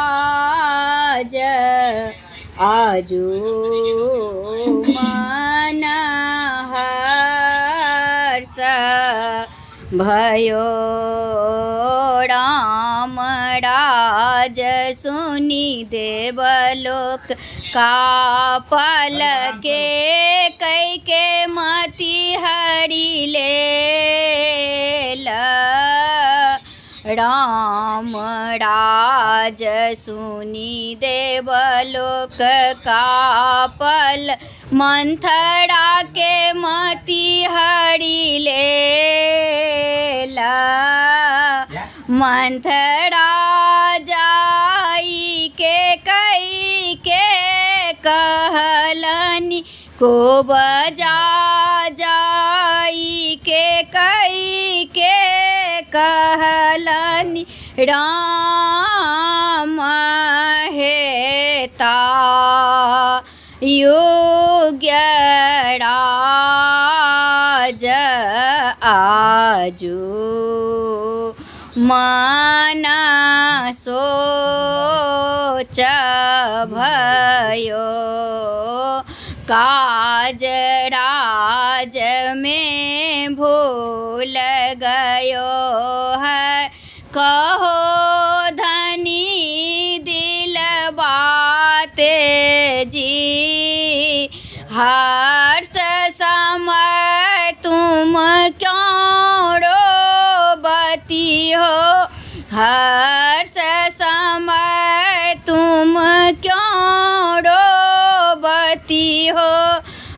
तायुग्यराज आजू मन हर्ष भयो राम राज सुनी देवलोक का पल के कई के मति हरि ले राम राज सुनी देवलोक का पल मंथरा के मति हरि ले मंथरा जाई के कई के कहलनी को बजा जाई के कई के कहलनी राम हेता युग्यराज आजू मन सोच भयो काज राज में भूल गयो